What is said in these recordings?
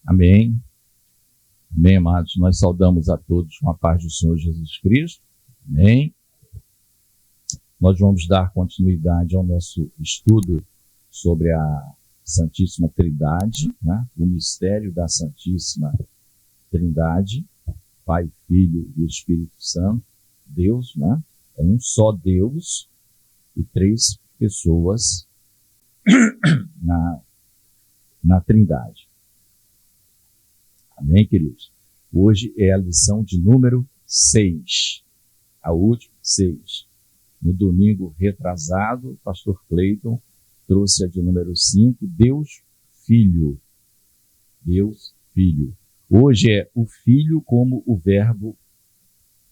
Amém. Amém, amados. Nós saudamos a todos com a paz do Senhor Jesus Cristo. Amém. Nós vamos dar continuidade ao nosso estudo sobre a Santíssima Trindade, né? O mistério da Santíssima Trindade, Pai, Filho e Espírito Santo, Deus, né? É um só Deus e três pessoas na Trindade. Amém, queridos? Hoje é a lição de número 6, a última 6. No domingo retrasado, o pastor Cleiton trouxe a de número 5, Deus Filho. Deus Filho. Hoje é o Filho como o Verbo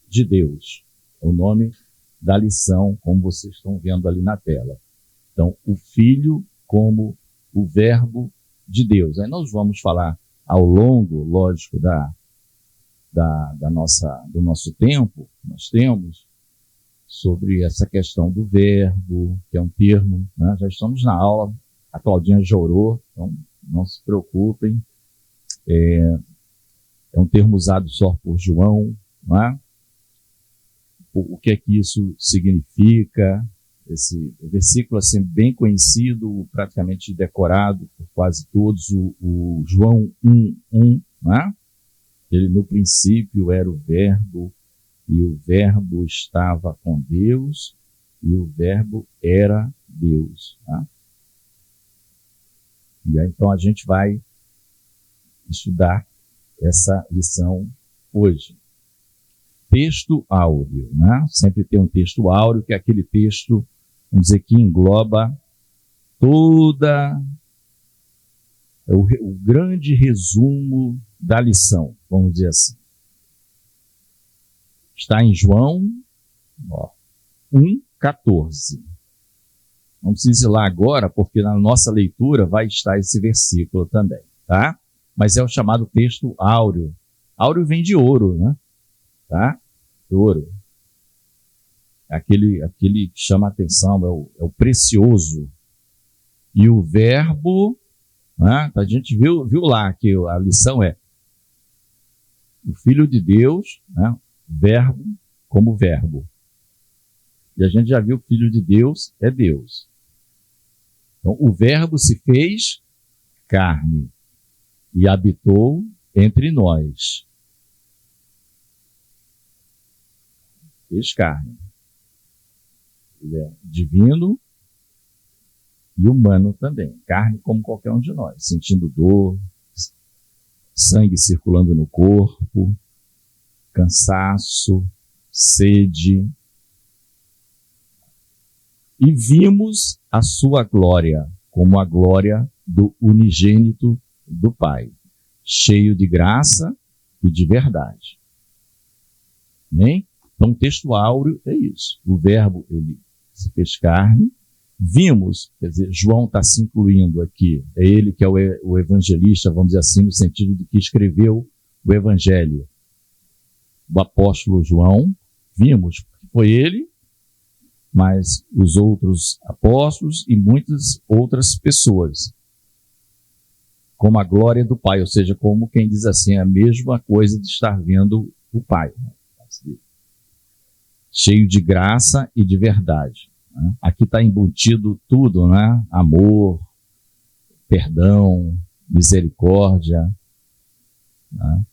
de Deus. É o nome da lição, como vocês estão vendo ali na tela. Então, o Filho como o Verbo de Deus. Aí nós vamos falar ao longo, lógico, do nosso tempo, nós temos sobre essa questão do verbo, que é um termo, né? Já estamos na aula, a Claudinha já orou, então não se preocupem, é um termo usado só por João, não é? O que é que isso significa? Esse versículo assim, bem conhecido, praticamente decorado por quase todos, o João 1:1, né? Ele no princípio era o verbo, e o verbo estava com Deus, e o verbo era Deus. Né? E aí, então a gente vai estudar essa lição hoje. Texto áureo, né? Sempre tem um texto áureo, que é aquele texto, vamos dizer, que engloba toda o grande resumo da lição, vamos dizer assim. Está em João 1,14. Não precisa ir lá agora, porque na nossa leitura vai estar esse versículo também, tá? Mas é o chamado texto áureo. Áureo vem de ouro, né? Tá? Ouro. Aquele que chama a atenção, é o precioso. E o verbo, né? A gente viu lá que a lição é o Filho de Deus, né? Verbo como verbo. E a gente já viu que o Filho de Deus é Deus. Então, o verbo se fez carne e habitou entre nós. Fez carne. Ele é divino e humano também. Carne como qualquer um de nós, sentindo dor, sangue circulando no corpo, cansaço, sede. E vimos a sua glória, como a glória do unigênito do Pai, cheio de graça e de verdade. Amém? Então, o texto áureo é isso. O verbo, ele se fez carne. Vimos, quer dizer, João está se incluindo aqui. É ele que é o evangelista, vamos dizer assim, no sentido de que escreveu o evangelho. O apóstolo João, vimos que foi ele, mas os outros apóstolos e muitas outras pessoas, como a glória do Pai, ou seja, como quem diz assim, a mesma coisa de estar vendo o Pai, cheio de graça e de verdade. Né? Aqui está embutido tudo, né? Amor, perdão, misericórdia, né?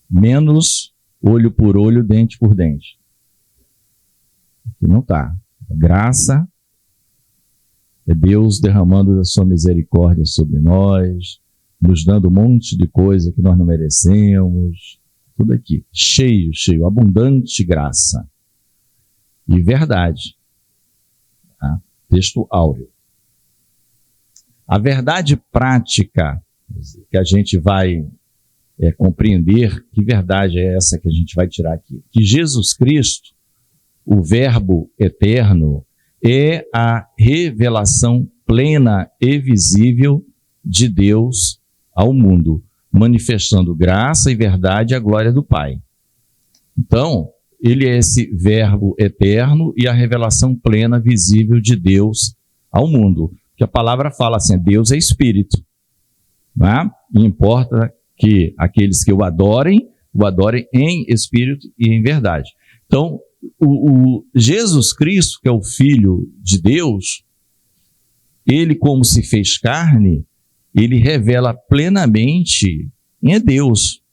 Menos olho por olho, dente por dente. Aqui não está. Graça é Deus derramando a sua misericórdia sobre nós, nos dando um monte de coisa que nós não merecemos. Tudo aqui. Cheio, abundante graça. E verdade. Tá? Texto áureo. A verdade prática que a gente vai compreender, que verdade é essa que a gente vai tirar aqui? Que Jesus Cristo, o Verbo eterno, é a revelação plena e visível de Deus ao mundo, manifestando graça e verdade à glória do Pai. Então, ele é esse Verbo eterno e a revelação plena, visível de Deus ao mundo. Que a palavra fala assim, Deus é Espírito. Não é? E importa que aqueles que o adorem em espírito e em verdade. Então, o Jesus Cristo, que é o Filho de Deus, ele, como se fez carne, ele revela plenamente quem é Deus.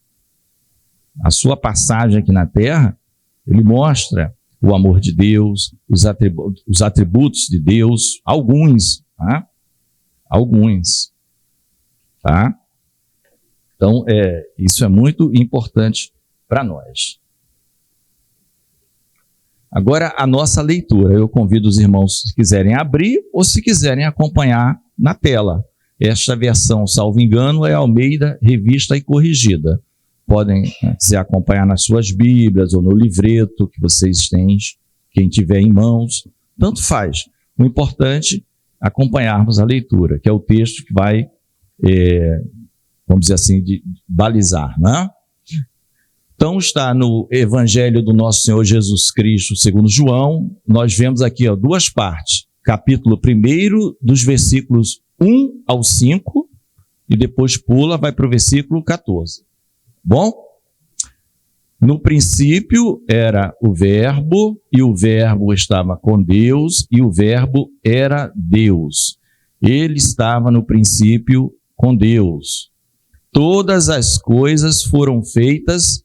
A sua passagem aqui na Terra, ele mostra o amor de Deus, os atributos de Deus, alguns, tá? Alguns, tá? Então, isso é muito importante para nós. Agora, a nossa leitura. Eu convido os irmãos, se quiserem abrir ou se quiserem acompanhar na tela. Esta versão, salvo engano, é Almeida, revista e corrigida. Podem, se acompanhar nas suas Bíblias ou no livreto que vocês têm, quem tiver em mãos, tanto faz. O importante é acompanharmos a leitura, que é o texto que vai, vamos dizer assim, balizar, né? Então está no Evangelho do nosso Senhor Jesus Cristo, segundo João, nós vemos aqui duas partes. Capítulo 1, dos versículos 1 ao 5, e depois vai para o versículo 14. Bom? No princípio era o Verbo, e o Verbo estava com Deus, e o Verbo era Deus. Ele estava no princípio com Deus. Todas as coisas foram feitas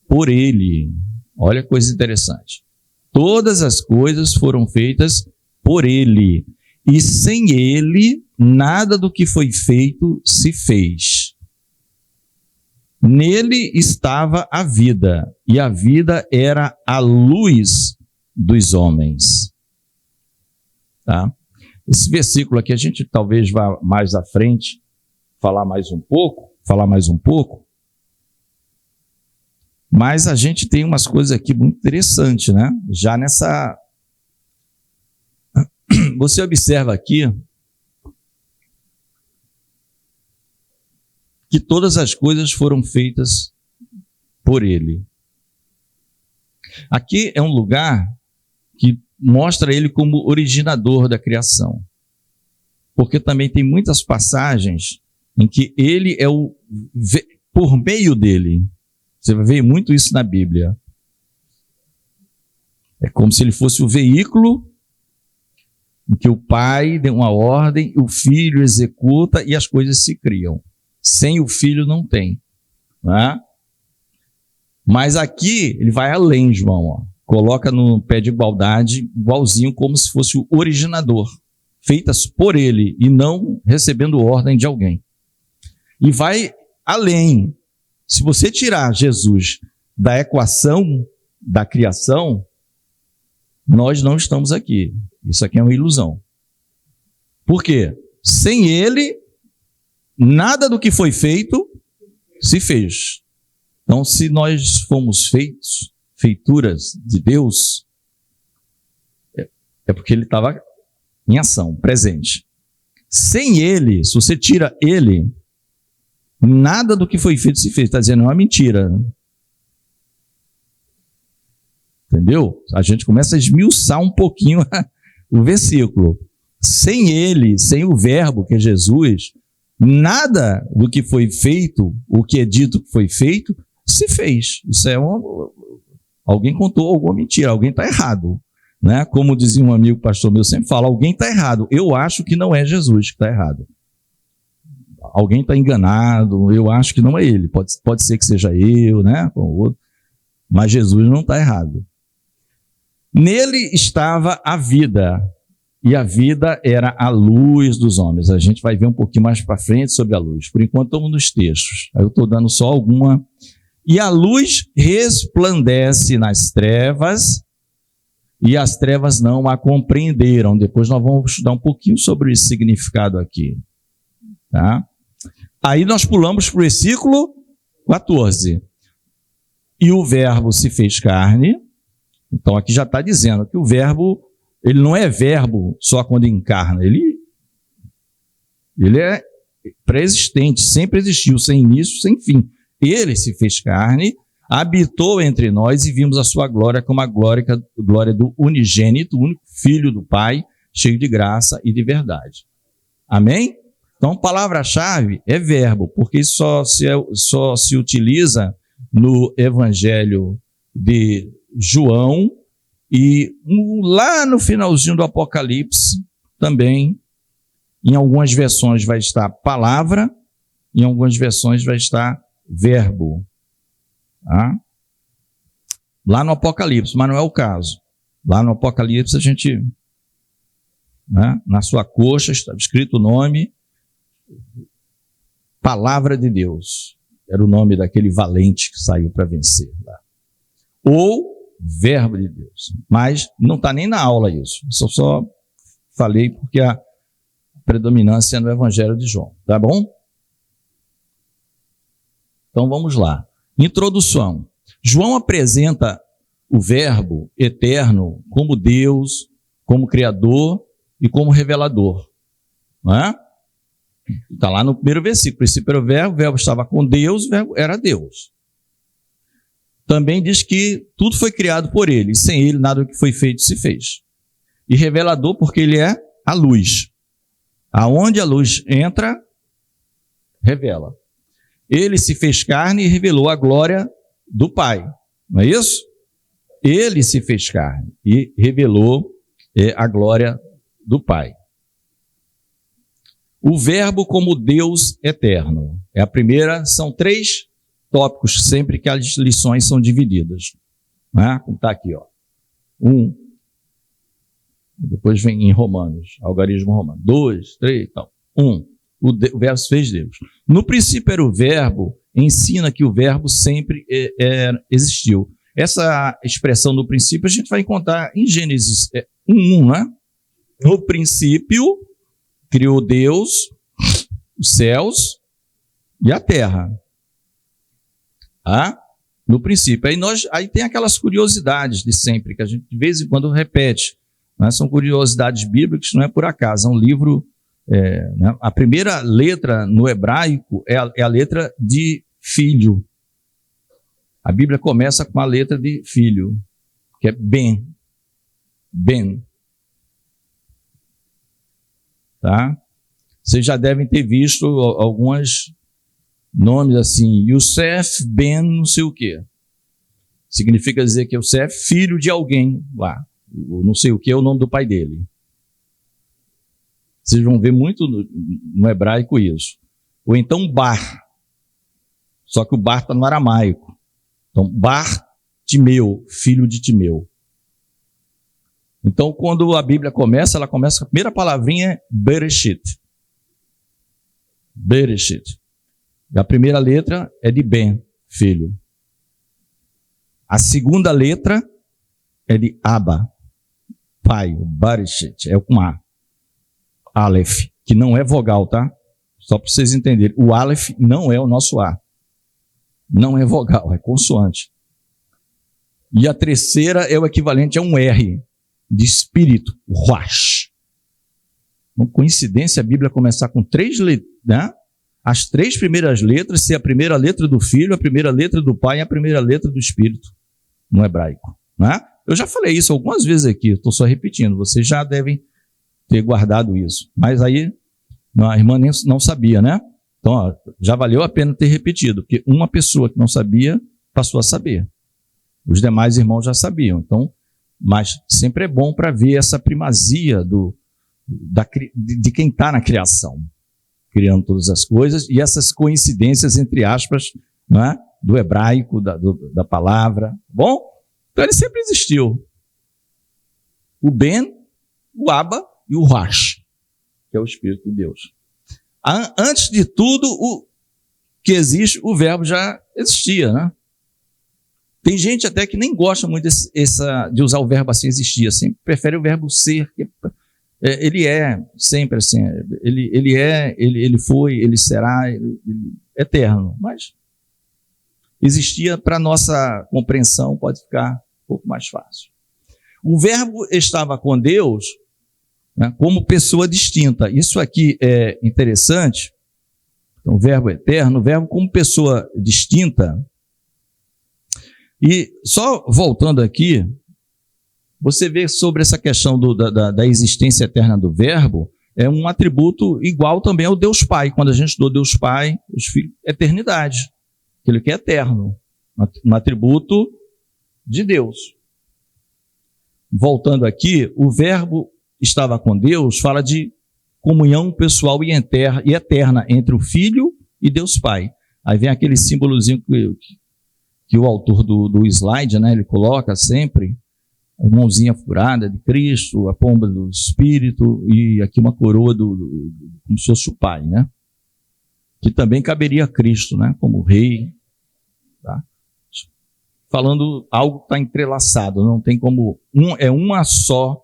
por ele. Olha que coisa interessante. Todas as coisas foram feitas por ele. E sem ele, nada do que foi feito se fez. Nele estava a vida, e a vida era a luz dos homens. Tá? Esse versículo aqui, a gente talvez vá mais à frente, falar mais um pouco, mas a gente tem umas coisas aqui muito interessantes, né? Já nessa... Você observa aqui que todas as coisas foram feitas por ele. Aqui é um lugar que mostra ele como originador da criação. Porque também tem muitas passagens em que ele é por meio dele. Você vai ver muito isso na Bíblia. É como se ele fosse o veículo em que o pai deu uma ordem, o filho executa e as coisas se criam. Sem o filho não tem. Né? Mas aqui ele vai além, João. Ó. Coloca no pé de igualdade, igualzinho como se fosse o originador. Feitas por ele e não recebendo ordem de alguém. E vai além. Se você tirar Jesus da equação da criação, nós não estamos aqui. Isso aqui é uma ilusão. Por quê? Sem ele, nada do que foi feito se fez. Então, se nós fomos feituras de Deus, é porque ele estava em ação, presente. Sem ele, se você tira ele, nada do que foi feito se fez. Está dizendo, é uma mentira. Entendeu? A gente começa a esmiuçar um pouquinho o versículo. Sem ele, sem o verbo, que é Jesus, nada do que foi feito, o que é dito que foi feito, se fez. Isso é alguém contou alguma mentira, alguém está errado. Né? Como dizia um amigo pastor meu, sempre fala, alguém está errado. Eu acho que não é Jesus que está errado. Alguém está enganado, eu acho que não é ele. Pode ser que seja eu, né? Com o outro. Mas Jesus não está errado. Nele estava a vida, e a vida era a luz dos homens. A gente vai ver um pouquinho mais para frente sobre a luz. Por enquanto estamos nos textos. Aí eu estou dando só alguma. E a luz resplandece nas trevas, e as trevas não a compreenderam. Depois nós vamos estudar um pouquinho sobre esse significado aqui. Tá? Aí nós pulamos para o versículo 14. E o verbo se fez carne. Então aqui já está dizendo que o verbo, ele não é verbo só quando encarna. Ele é pré-existente, sempre existiu, sem início, sem fim. Ele se fez carne, habitou entre nós e vimos a sua glória como a glória do unigênito, o único filho do Pai, cheio de graça e de verdade. Amém? Então, palavra-chave é verbo, porque só se utiliza no Evangelho de João e lá no finalzinho do Apocalipse também, em algumas versões vai estar palavra, em algumas versões vai estar verbo. Tá? Lá no Apocalipse, mas não é o caso. Lá no Apocalipse a gente, né, na sua coxa está escrito o nome Palavra de Deus. Era o nome daquele valente que saiu para vencer lá. Ou Verbo de Deus. Mas não está nem na aula isso. Só falei porque a predominância é no Evangelho de João. Tá bom? Então vamos lá. Introdução. João apresenta o Verbo eterno como Deus, como Criador e como Revelador. Não é? Está lá no primeiro versículo. O princípio era o verbo estava com Deus, o verbo era Deus. Também diz que tudo foi criado por ele, e sem ele nada do que foi feito se fez. E revelador porque ele é a luz. Aonde a luz entra, revela. Ele se fez carne e revelou a glória do Pai. Não é isso? Ele se fez carne e revelou a glória do Pai. O verbo como Deus eterno. É a primeira, são 3 tópicos sempre que as lições são divididas. Né? Como está aqui, ó. 1. Depois vem em Romanos, algarismo romano. 2, 3, tal. 1. O verbo se fez Deus. No princípio era o verbo, ensina que o verbo sempre existiu. Essa expressão no princípio a gente vai encontrar em Gênesis 1, né? No princípio criou Deus os céus e a terra. No princípio. Aí tem aquelas curiosidades de sempre, que a gente de vez em quando repete. Né? São curiosidades bíblicas, não é por acaso. É um livro... né? A primeira letra no hebraico é a letra de filho. A Bíblia começa com a letra de filho, que é Ben. Ben. Tá? Vocês já devem ter visto alguns nomes assim, Yosef Ben não sei o quê. Significa dizer que Yosef é filho de alguém lá. Não sei o que é o nome do pai dele. Vocês vão ver muito no hebraico isso. Ou então Bar. Só que o Bar está no aramaico. Então, Bar Timeu, filho de Timeu. Então, quando a Bíblia começa, ela começa, a primeira palavrinha é Bereshit. Bereshit. A primeira letra é de Ben, filho. A segunda letra é de Abba, pai, Bereshit, é com A. Aleph, que não é vogal, tá? Só para vocês entenderem. O Aleph não é o nosso A. Não é vogal, é consoante. E a terceira é o equivalente a um R, de espírito, Ruach. Uma coincidência a Bíblia começar com 3 letras, né? As 3 primeiras letras ser a primeira letra do Filho, a primeira letra do Pai e a primeira letra do Espírito, no hebraico. Né? Eu já falei isso algumas vezes aqui, estou só repetindo, vocês já devem ter guardado isso. Mas aí, a irmã nem não sabia, né? Então, ó, já valeu a pena ter repetido, porque uma pessoa que não sabia, passou a saber. Os demais irmãos já sabiam. Então, mas sempre é bom para ver essa primazia de quem está na criação, criando todas as coisas, e essas coincidências, entre aspas, né, do hebraico, da palavra. Bom? Então ele sempre existiu. O Ben, o Abba e o Ruach, que é o Espírito de Deus. Antes de tudo, o que existe, o verbo já existia, né? Tem gente até que nem gosta muito de usar o verbo assim, existia, sempre prefere o verbo ser, que ele é sempre assim, ele foi, ele será, ele eterno, mas existia, para nossa compreensão pode ficar um pouco mais fácil. O verbo estava com Deus, né, como pessoa distinta. Isso aqui é interessante. Então, o verbo eterno, o verbo como pessoa distinta. E só voltando aqui, você vê sobre essa questão da existência eterna do verbo, é um atributo igual também ao Deus Pai. Quando a gente estudou Deus Pai, os filhos, eternidade, aquele que é eterno, um atributo de Deus. Voltando aqui, o verbo estava com Deus, fala de comunhão pessoal e eterna entre o Filho e Deus Pai. Aí vem aquele símbolozinho que o autor do slide, né, ele coloca sempre, a mãozinha furada de Cristo, a pomba do Espírito e aqui uma coroa como se fosse o Pai, né? Que também caberia a Cristo, né, como rei, tá? Falando algo que está entrelaçado, não tem como, é uma só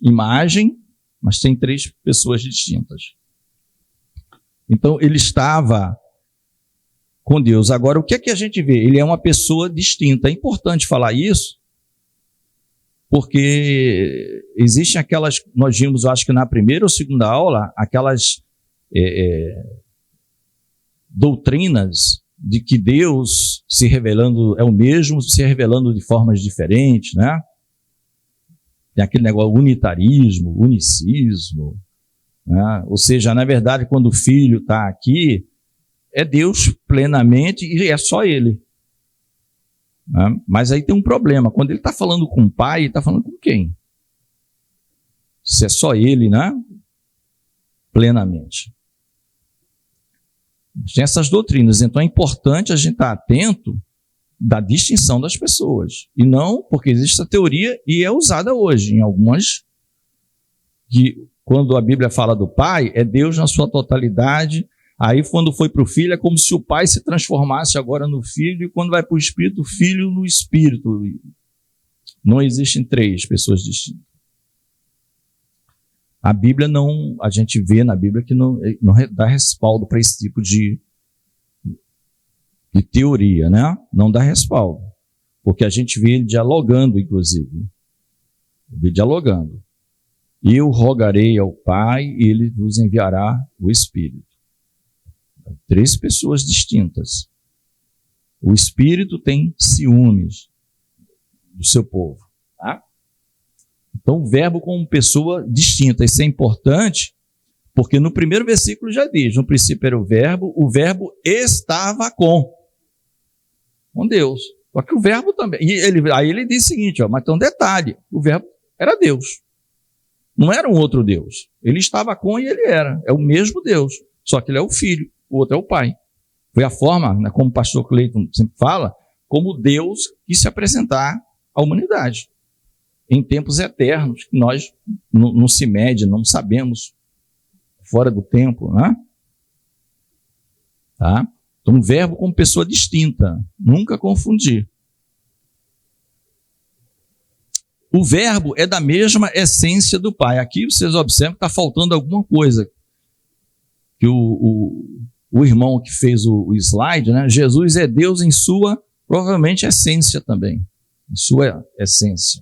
imagem, mas tem três pessoas distintas. Então, ele estava com Deus. Agora, o que é que a gente vê? Ele é uma pessoa distinta. É importante falar isso, porque existem aquelas, nós vimos, eu acho que na primeira ou segunda aula, aquelas doutrinas de que Deus se revelando é o mesmo, se revelando de formas diferentes, né? Tem aquele negócio unitarismo, unicismo, né? Ou seja, na verdade, quando o Filho está aqui, é Deus plenamente e é só Ele. Né? Mas aí tem um problema, quando ele está falando com o Pai, ele está falando com quem? Se é só Ele, né? Plenamente. Tem essas doutrinas, então é importante a gente estar atento da distinção das pessoas. E não, porque existe essa teoria e é usada hoje em algumas, que quando a Bíblia fala do Pai, é Deus na sua totalidade. Aí quando foi para o Filho, é como se o Pai se transformasse agora no Filho, e quando vai para o Espírito, o Filho no Espírito. Não existem três pessoas distintas. A Bíblia não, a gente vê na Bíblia que não dá respaldo para esse tipo de teoria, né? Não dá respaldo. Porque a gente vê ele dialogando, inclusive. Vê dialogando. Eu rogarei ao Pai e ele vos enviará o Espírito. Três pessoas distintas. O Espírito tem ciúmes do seu povo. Tá? Então, o verbo como pessoa distinta. Isso é importante, porque no primeiro versículo já diz, no princípio era o verbo estava com Deus. Só que o verbo também. Aí ele diz o seguinte, mas tem um detalhe, o verbo era Deus. Não era um outro Deus. Ele estava com e ele era. É o mesmo Deus. Só que ele é o Filho, o outro é o Pai. Foi a forma, né, como o pastor Cleiton sempre fala, como Deus quis se apresentar à humanidade. Em tempos eternos, que nós não se mede, não sabemos, fora do tempo, né? Tá? Então, um verbo como pessoa distinta, nunca confundir. O verbo é da mesma essência do Pai. Aqui vocês observam que está faltando alguma coisa. Que o irmão que fez o slide, né? Jesus é Deus em sua, provavelmente, essência também. Em sua essência.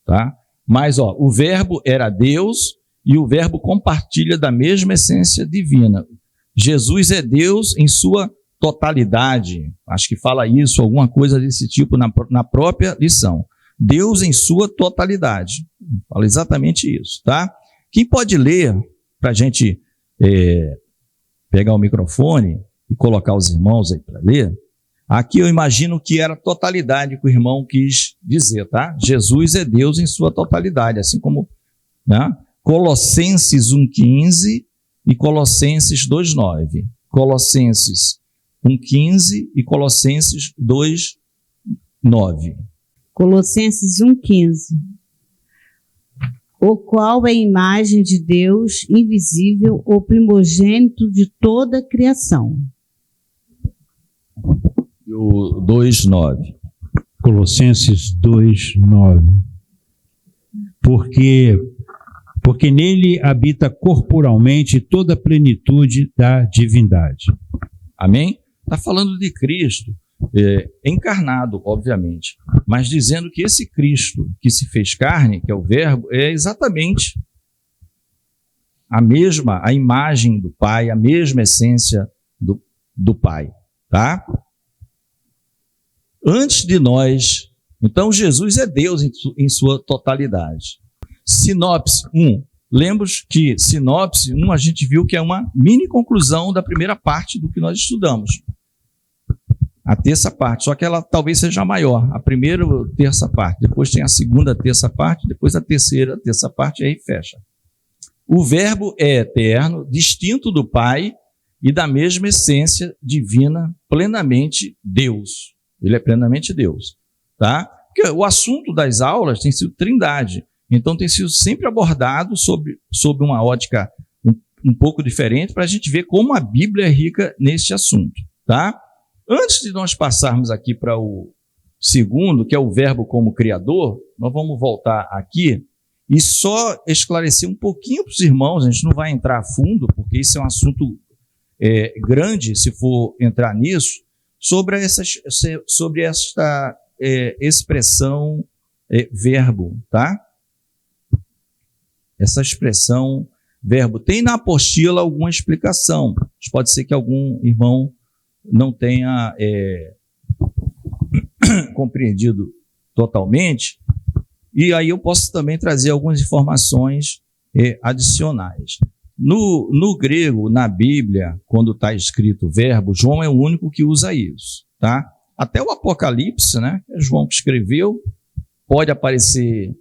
Tá? Mas o verbo era Deus e o verbo compartilha da mesma essência divina. Jesus é Deus em sua totalidade. Acho que fala isso, alguma coisa desse tipo na própria lição. Deus em sua totalidade. Fala exatamente isso. Tá? Quem pode ler, para a gente pegar o microfone e colocar os irmãos aí para ler? Aqui eu imagino que era a totalidade que o irmão quis dizer, tá? Jesus é Deus em sua totalidade, assim como, né? Colossenses 1,15 e Colossenses 2,9. Colossenses 1,15 e Colossenses 2,9. Colossenses 1,15. O qual é a imagem de Deus invisível, o primogênito de toda a criação. E o 2,9. Colossenses 2,9. Porque nele habita corporalmente toda a plenitude da divindade. Amém? Está falando de Cristo, encarnado, obviamente, mas dizendo que esse Cristo que se fez carne, que é o verbo, é exatamente a imagem do Pai, a mesma essência do Pai, tá? Antes de então Jesus é Deus em sua totalidade. Sinopse 1, Lemos que sinopse, a gente viu que é uma mini conclusão da primeira parte do que nós estudamos. A terça parte, só que ela talvez seja maior. A primeira terça parte, depois tem a segunda terça parte, depois a terceira terça parte, e aí fecha. O Verbo é eterno, distinto do Pai e da mesma essência divina, plenamente Deus. Ele é plenamente Deus, tá? Porque o assunto das aulas tem sido Trindade, então tem sido sempre abordado sob uma ótica um pouco diferente, para a gente ver como a Bíblia é rica nesse assunto, tá? Antes de nós passarmos aqui para o segundo, que é o Verbo como Criador, nós vamos voltar aqui e só esclarecer um pouquinho para os irmãos. A gente não vai entrar a fundo, porque isso é um assunto grande, se for entrar nisso, sobre esta expressão verbo, tá? Essa expressão verbo. Tem na apostila alguma explicação. Pode ser que algum irmão não tenha compreendido totalmente, e aí eu posso também trazer algumas informações adicionais. No grego, na Bíblia, quando está escrito verbo, João é o único que usa isso, tá? Até o Apocalipse, né? É João que escreveu, pode aparecer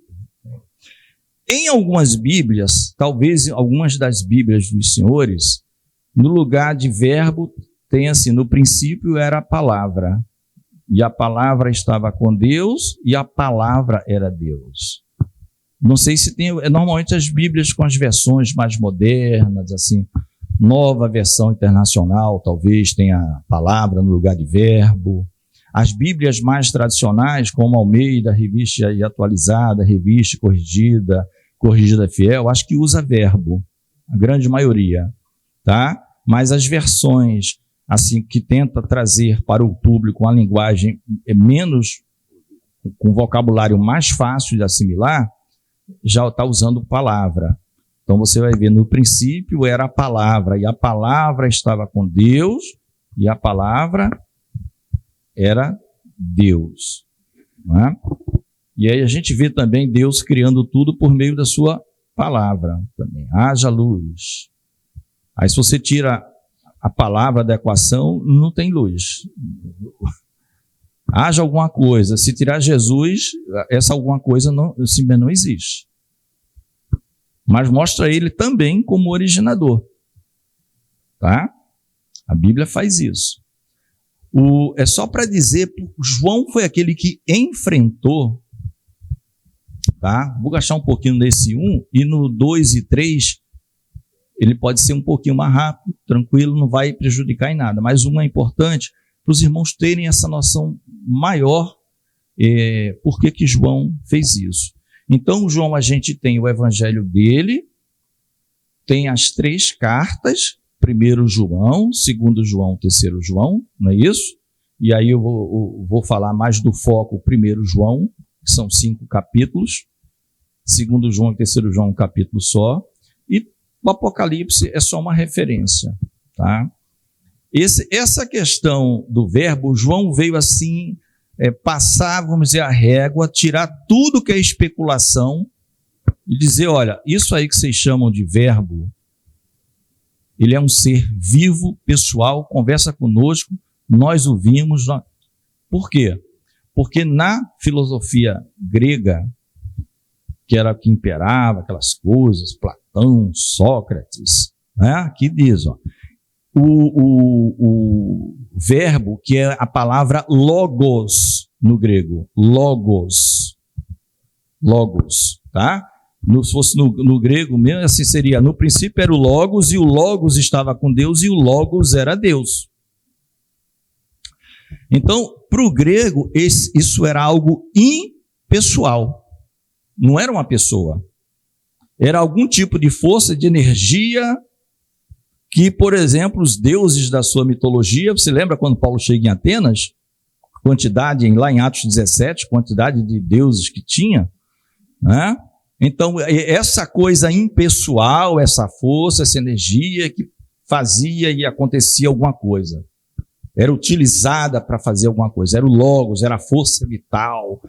em algumas Bíblias, talvez algumas das Bíblias dos senhores, no lugar de verbo tem assim, no princípio era a palavra, e a palavra estava com Deus, e a palavra era Deus. Não sei se tem, normalmente as Bíblias com as versões mais modernas, assim, nova versão internacional, talvez tenha a palavra no lugar de verbo. As Bíblias mais tradicionais, como Almeida, Revista e Atualizada, Revista Corrigida, Corrigida Fiel, acho que usa verbo, a grande maioria, tá? Mas as versões assim, que tenta trazer para o público uma linguagem menos, com vocabulário mais fácil de assimilar, já está usando palavra. Então você vai ver, no princípio era a palavra, e a palavra estava com Deus, e a palavra era Deus. Não é? E aí a gente vê também Deus criando tudo por meio da sua palavra também. Haja luz. Aí se você tira a palavra da equação, não tem luz. Haja alguma coisa. Se tirar Jesus, essa alguma coisa não existe. Mas mostra ele também como originador. Tá? A Bíblia faz isso. É só para dizer, João foi aquele que enfrentou, tá? Vou gastar um pouquinho nesse 1, e no 2 e 3, ele pode ser um pouquinho mais rápido, tranquilo, não vai prejudicar em nada. Mas uma é importante para os irmãos terem essa noção maior, por que João fez isso. Então, João, a gente tem o evangelho dele, tem as 3 cartas, 1 João, 2 João, 3 João, não é isso? E aí eu vou falar mais do foco 1 João, que são 5 capítulos, 2 João e 3 João, um capítulo só, e o Apocalipse é só uma referência, tá? Essa questão do verbo, João veio assim, passar, vamos dizer, a régua, tirar tudo que é especulação e dizer, olha, isso aí que vocês chamam de verbo, ele é um ser vivo, pessoal, conversa conosco, nós o vimos. Por quê? Porque na filosofia grega, que era que imperava aquelas coisas, Platão, Sócrates, né? Que diz, ó, o verbo, que é a palavra logos no grego, logos, tá? Se fosse no grego mesmo, assim seria, no princípio era o logos, e o logos estava com Deus, e o logos era Deus. Então, para o grego, isso era algo impessoal, não era uma pessoa, era algum tipo de força, de energia, que, por exemplo, os deuses da sua mitologia, você lembra quando Paulo chega em Atenas, quantidade, lá em Atos 17, quantidade de deuses que tinha, né? Então, essa coisa impessoal, essa força, essa energia que fazia e acontecia alguma coisa. era utilizada para fazer alguma coisa, era o logos, era a força vital,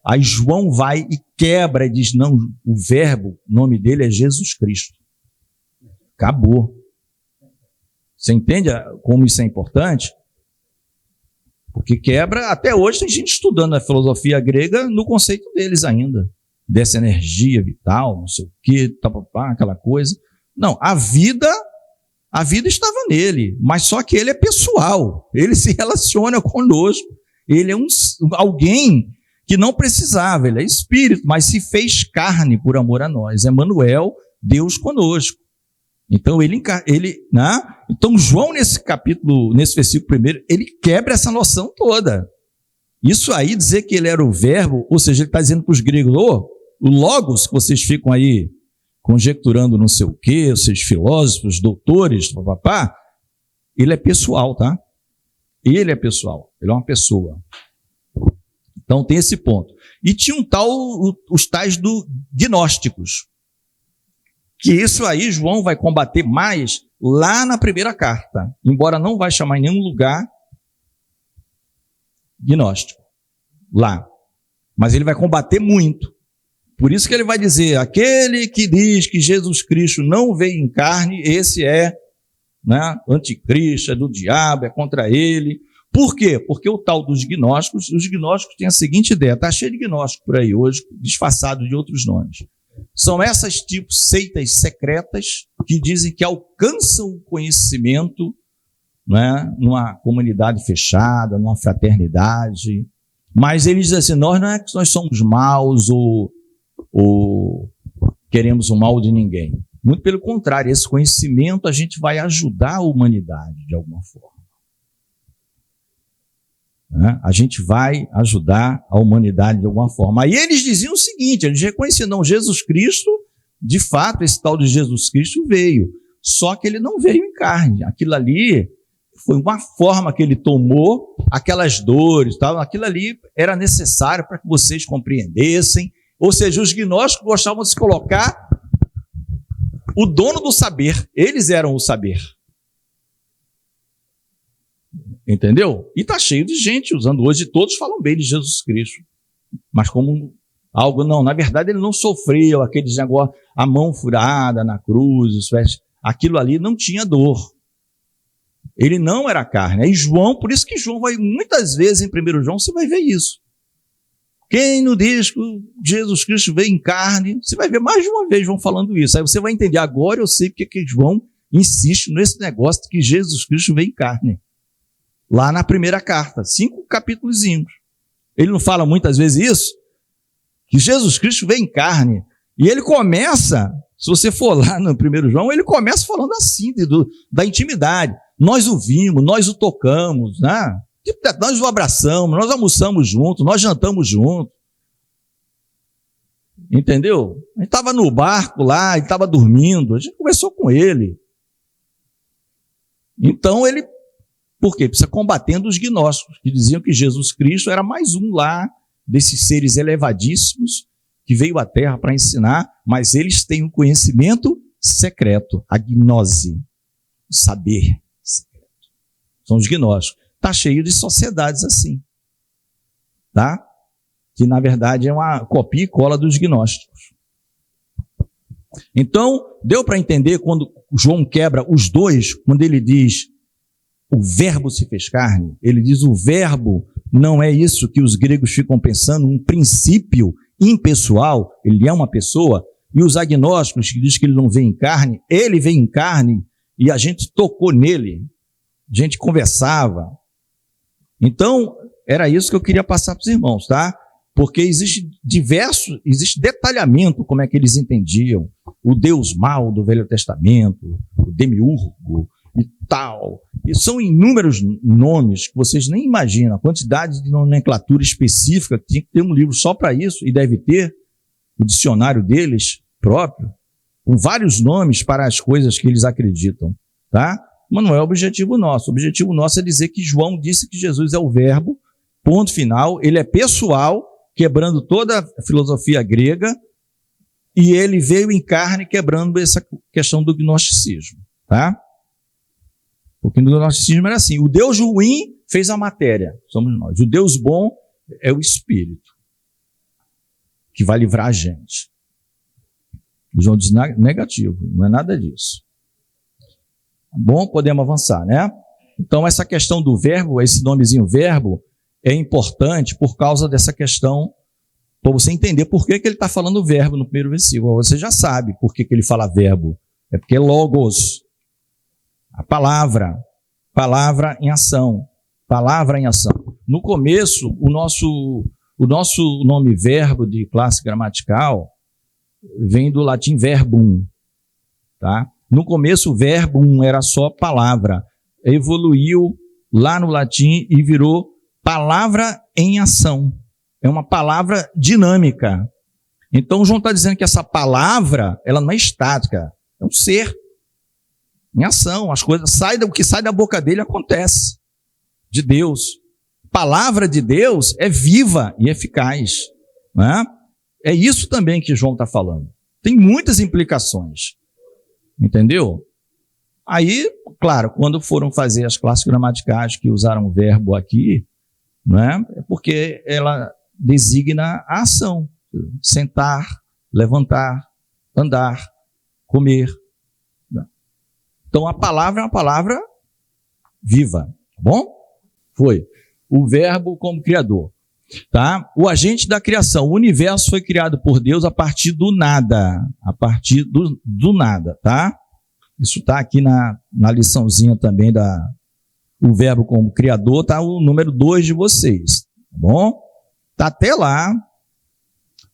aí João vai e quebra e diz, não, o verbo, o nome dele é Jesus Cristo. Acabou. Você entende como isso é importante? Porque quebra, até hoje tem gente estudando a filosofia grega no conceito deles ainda, dessa energia vital, não sei o quê, aquela coisa. Não, a vida estava nele, mas só que ele é pessoal, ele se relaciona conosco, ele é alguém que não precisava, ele é espírito, mas se fez carne por amor a nós, Emmanuel, Deus conosco. Então, então João, nesse capítulo, nesse versículo primeiro, ele quebra essa noção toda. Isso aí, dizer que ele era o verbo, ou seja, ele está dizendo para os gregos, o logos, que vocês ficam aí conjecturando não sei o quê, os filósofos, doutores, papapá, ele é pessoal, tá? Ele é pessoal, ele é uma pessoa. Então tem esse ponto. E tinha os tais gnósticos, que isso aí João vai combater mais lá na primeira carta, embora não vai chamar em nenhum lugar gnóstico, lá. Mas ele vai combater muito. Por isso que ele vai dizer, aquele que diz que Jesus Cristo não veio em carne, esse é anticristo, é do diabo, é contra ele. Por quê? Porque o tal dos gnósticos, os gnósticos têm a seguinte ideia, está cheio de gnóstico por aí hoje, disfarçado de outros nomes. São essas tipos seitas secretas que dizem que alcançam o conhecimento numa comunidade fechada, numa fraternidade, mas eles dizem assim, não é que nós somos maus ou queremos o mal de ninguém. Muito pelo contrário, esse conhecimento a gente vai ajudar a humanidade de alguma forma. A gente vai ajudar a humanidade de alguma forma. Aí eles diziam o seguinte, eles reconheciam, não, Jesus Cristo, de fato, esse tal de Jesus Cristo veio, só que ele não veio em carne. Aquilo ali foi uma forma que ele tomou, aquelas dores, aquilo ali era necessário para que vocês compreendessem. Ou seja, os gnósticos gostavam de se colocar o dono do saber, eles eram o saber. Entendeu? E está cheio de gente usando hoje, todos falam bem de Jesus Cristo. Mas como algo, não, na verdade ele não sofreu aqueles negócios, a mão furada na cruz, aquilo ali não tinha dor. Ele não era carne. Aí João, por isso que João vai, muitas vezes em 1 João, você vai ver isso. Quem não diz que Jesus Cristo veio em carne, você vai ver mais de uma vez João falando isso. Aí você vai entender, agora eu sei porque que João insiste nesse negócio de que Jesus Cristo veio em carne. Lá na primeira carta, 5 capítulozinhos. Ele não fala muitas vezes isso? Que Jesus Cristo veio em carne. E ele começa, se você for lá no 1 João, ele começa falando assim, da intimidade. Nós o vimos, nós o tocamos, nós o abraçamos, nós almoçamos juntos, nós jantamos juntos. Entendeu? A gente estava no barco lá, ele estava dormindo, a gente conversou com ele. Então por quê? Precisa combatendo os gnósticos, que diziam que Jesus Cristo era mais um lá, desses seres elevadíssimos, que veio à Terra para ensinar, mas eles têm um conhecimento secreto, a gnose, o saber secreto. São os gnósticos. Está cheio de sociedades assim, tá? Que na verdade é uma copia e cola dos gnósticos. Então, deu para entender quando João quebra os dois, quando ele diz o verbo se fez carne, ele diz o verbo não é isso que os gregos ficam pensando, um princípio impessoal, ele é uma pessoa, e os agnósticos que dizem que ele não vem em carne, ele vem em carne e a gente tocou nele, a gente conversava. Então, era isso que eu queria passar para os irmãos, tá? Porque existe detalhamento como é que eles entendiam o Deus mau do Velho Testamento, o demiurgo e tal. E são inúmeros nomes que vocês nem imaginam, a quantidade de nomenclatura específica, que tinha que ter um livro só para isso, e deve ter o dicionário deles próprio, com vários nomes para as coisas que eles acreditam, tá? Mas não é o objetivo nosso. O objetivo nosso é dizer que João disse que Jesus é o verbo, ponto final, ele é pessoal, quebrando toda a filosofia grega, e ele veio em carne quebrando essa questão do gnosticismo, tá? Porque no gnosticismo era assim, o Deus ruim fez a matéria, somos nós. O Deus bom é o Espírito, que vai livrar a gente. João diz negativo, não é nada disso. Bom, podemos avançar, né? Então, essa questão do verbo, esse nomezinho verbo, é importante por causa dessa questão, para você entender por que ele está falando verbo no primeiro versículo. Você já sabe por que ele fala verbo. É porque é logos, a palavra em ação, palavra em ação. No começo, o nosso nome verbo de classe gramatical vem do latim verbum, tá? No começo, o verbum era só palavra, evoluiu lá no latim e virou palavra em ação. É uma palavra dinâmica. Então, João está dizendo que essa palavra, ela não é estática, é um ser em ação. As coisas o que sai da boca dele acontece, de Deus. A palavra de Deus é viva e eficaz, né? É isso também que João está falando. Tem muitas implicações, entendeu? Aí, claro, quando foram fazer as classes gramaticais que usaram o verbo aqui, né, é porque ela designa a ação. Sentar, levantar, andar, comer. Então, a palavra é uma palavra viva, tá bom? Foi. O verbo como criador. Tá? O agente da criação. O universo foi criado por Deus a partir do nada. A partir do nada, tá? Isso está aqui na liçãozinha também o verbo como criador, tá o número 2 de vocês, tá bom? Está até lá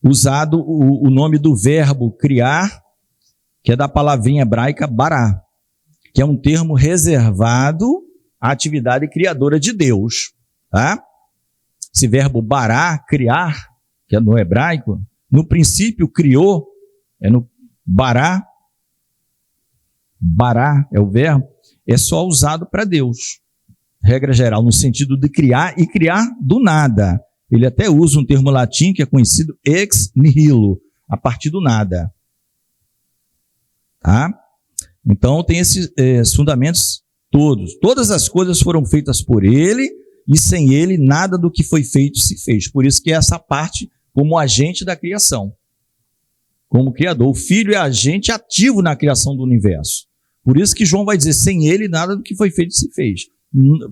usado o nome do verbo criar, que é da palavrinha hebraica bará, que é um termo reservado à atividade criadora de Deus, tá? Esse verbo bará, criar, que é no hebraico, no princípio criou, é no bará é o verbo, é só usado para Deus, regra geral, no sentido de criar e criar do nada. Ele até usa um termo latim que é conhecido ex nihilo, a partir do nada. Tá? Então tem esses fundamentos todos. Todas as coisas foram feitas por ele, e sem ele nada do que foi feito se fez. Por isso que é essa parte como agente da criação. Como criador. O Filho é agente ativo na criação do universo. Por isso que João vai dizer, sem ele nada do que foi feito se fez.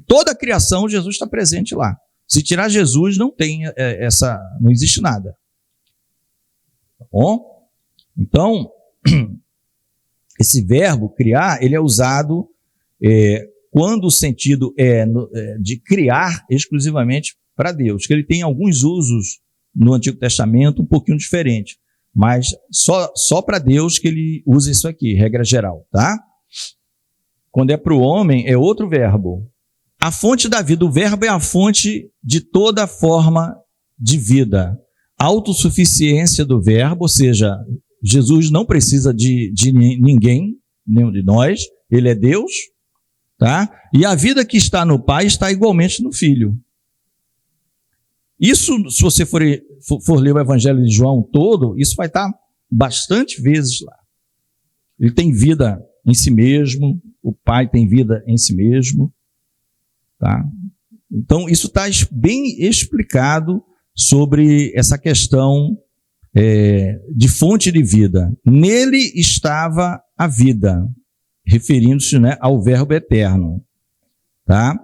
Toda a criação, Jesus está presente lá. Se tirar Jesus, não existe nada. Tá bom? Então, esse verbo criar, ele é usado quando o sentido é de criar exclusivamente para Deus, que ele tem alguns usos no Antigo Testamento um pouquinho diferente, mas só para Deus que ele usa isso aqui, regra geral, tá? Quando é para o homem, é outro verbo. A fonte da vida, o verbo é a fonte de toda forma de vida. A autossuficiência do verbo, ou seja, Jesus não precisa de ninguém, nenhum de nós, ele é Deus, tá? E a vida que está no Pai está igualmente no Filho. Isso, se você for ler o Evangelho de João todo, isso vai estar bastante vezes lá. Ele tem vida em si mesmo, o Pai tem vida em si mesmo, tá? Então, isso está bem explicado sobre essa questão de fonte de vida. Nele estava a vida, referindo-se, né, ao verbo eterno, tá?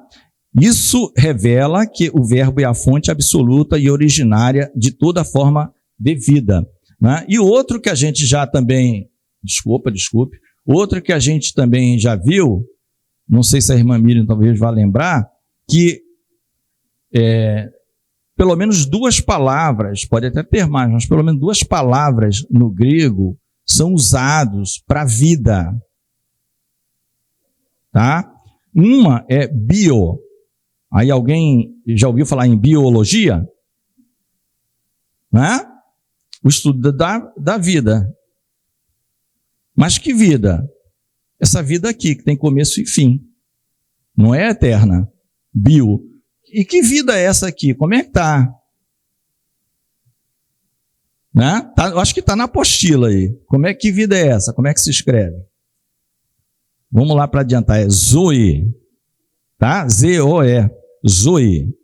Isso revela que o verbo é a fonte absoluta e originária de toda forma de vida, né? E outro que a gente já também, desculpe, outro que a gente também já viu, não sei se a irmã Miriam talvez vá lembrar, que pelo menos 2 palavras, pode até ter mais, mas pelo menos 2 palavras no grego são usados para vida, tá? Uma é bio. Aí alguém já ouviu falar em biologia? Né? O estudo da vida. Mas que vida? Essa vida aqui, que tem começo e fim. Não é eterna. Bio. E que vida é essa aqui? Como é que está? Né? Eu acho que está na apostila aí. Que vida é essa? Como é que se escreve? Vamos lá para adiantar, é Zoe, tá? Z-O-E, Zoe.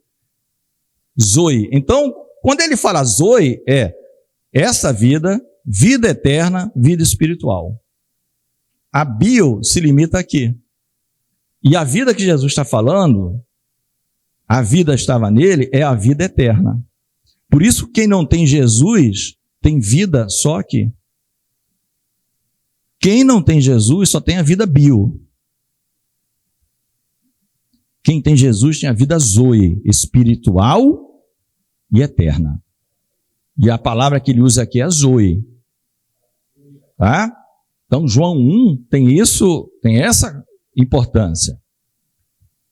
Zoe. Então, quando ele fala Zoe, é essa vida, vida eterna, vida espiritual. A bio se limita aqui. E a vida que Jesus está falando, a vida estava nele, é a vida eterna. Por isso, quem não tem Jesus, tem vida só aqui. Quem não tem Jesus, só tem a vida bio. Quem tem Jesus tem a vida Zoe, espiritual e eterna. E a palavra que ele usa aqui é Zoe. Tá? Então, João 1 tem isso, tem essa importância.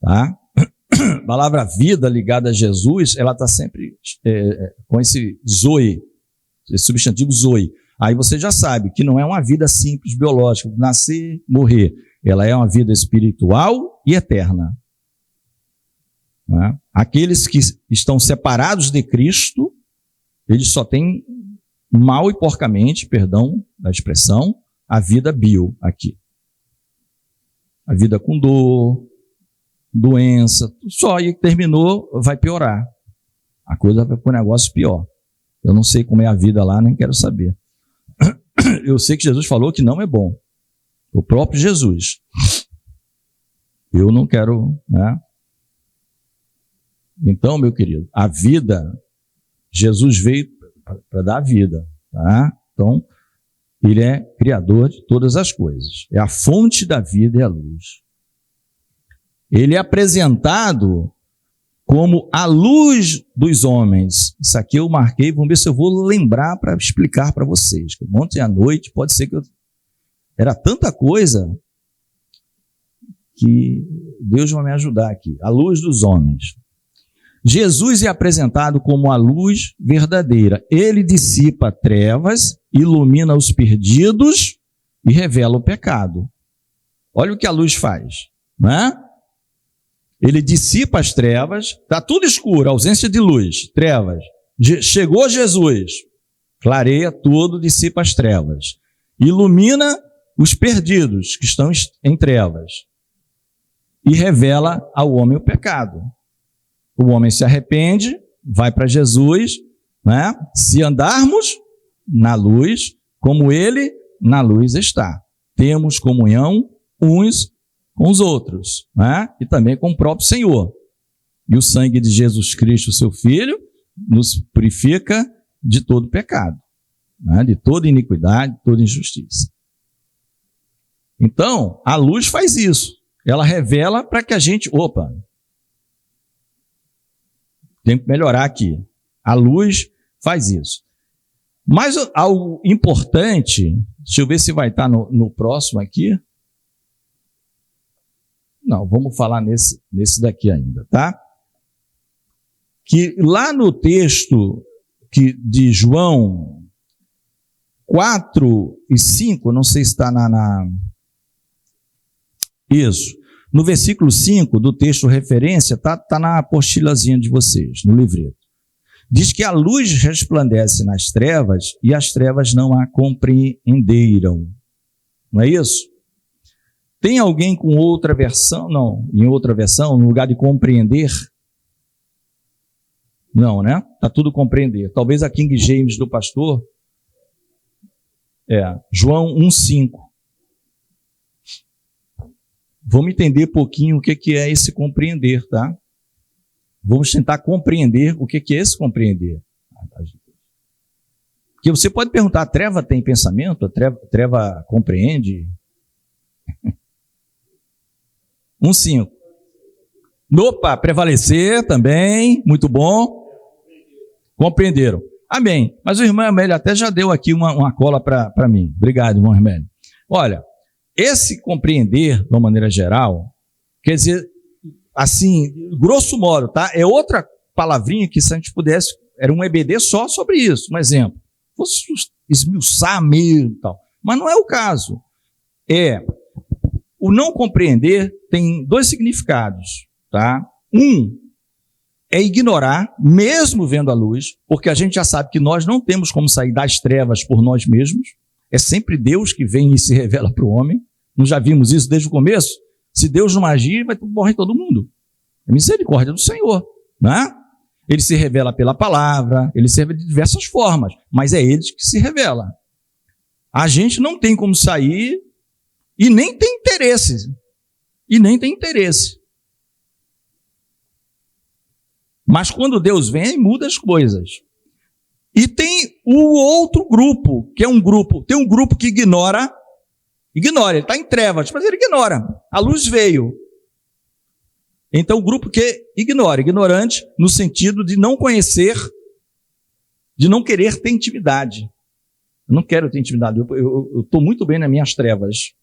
Tá? A palavra vida ligada a Jesus, ela está sempre com esse Zoe, esse substantivo Zoe. Aí você já sabe que não é uma vida simples, biológica, nascer, morrer. Ela é uma vida espiritual e eterna. Né? Aqueles que estão separados de Cristo, eles só têm mal e porcamente, perdão da expressão, a vida bio aqui. A vida com dor, doença, só aí que terminou, vai piorar. A coisa vai para um negócio pior. Eu não sei como é a vida lá, nem quero saber. Eu sei que Jesus falou que não é bom. O próprio Jesus. Eu não quero, né? Então, meu querido, a vida, Jesus veio para dar a vida, tá? Então, ele é criador de todas as coisas. É a fonte da vida e a luz. Ele é apresentado como a luz dos homens. Isso aqui eu marquei, vamos ver se eu vou lembrar para explicar para vocês. Ontem à noite, pode ser que era tanta coisa que Deus vai me ajudar aqui. A luz dos homens. Jesus é apresentado como a luz verdadeira. Ele dissipa trevas, ilumina os perdidos e revela o pecado. Olha o que a luz faz, né? Ele dissipa as trevas, está tudo escuro, ausência de luz, trevas. Chegou Jesus, clareia tudo, dissipa as trevas. Ilumina os perdidos que estão em trevas. E revela ao homem o pecado. O homem se arrepende, vai para Jesus, né? Se andarmos na luz, como ele na luz está. Temos comunhão uns com os outros, né? E também com o próprio Senhor. E o sangue de Jesus Cristo, seu Filho, nos purifica de todo pecado, né? De toda iniquidade, de toda injustiça. Então, a luz faz isso. Ela revela para que a gente... Opa! Tem que melhorar aqui. A luz faz isso. Mas algo importante, deixa eu ver se vai estar no próximo aqui. Não, vamos falar nesse daqui ainda, tá? Que lá no texto de João 4 e 5, não sei se está Isso. No versículo 5 do texto referência, tá na apostilazinha de vocês, no livreto. Diz que a luz resplandece nas trevas e as trevas não a compreenderam. Não é isso? Tem alguém com outra versão? Não, em outra versão, no lugar de compreender? Não, né? Está tudo compreender. Talvez a King James do pastor, João 1,5. Vamos entender um pouquinho o que é esse compreender, tá? Vamos tentar compreender o que é esse compreender. Porque você pode perguntar, a treva tem pensamento? A treva compreende? 1,5. Opa, prevalecer também, muito bom. Compreenderam. Amém. Mas o irmão Hermélio até já deu aqui uma cola para mim. Obrigado, irmão Hermélio. Olha, esse compreender, de uma maneira geral, quer dizer, assim, grosso modo, tá? É outra palavrinha que, se a gente pudesse, era um EBD só sobre isso, um exemplo. Fosse esmiuçar mesmo e tal. Mas não é o caso. O não compreender tem dois significados, tá? Um é ignorar, mesmo vendo a luz, porque a gente já sabe que nós não temos como sair das trevas por nós mesmos. É sempre Deus que vem e se revela para o homem. Não já vimos isso desde o começo? Se Deus não agir, vai morrer todo mundo. É misericórdia do Senhor, né? Ele se revela pela palavra, ele se revela de diversas formas, mas é ele que se revela. A gente não tem como sair e nem tem interesse. Mas quando Deus vem, muda as coisas. E tem o outro grupo, que é um grupo, tem um grupo que ignora, ele está em trevas, mas ele ignora. A luz veio. Então o grupo que ignora, ignorante no sentido de não conhecer, de não querer ter intimidade. Eu não quero ter intimidade, eu estou muito bem nas minhas trevas.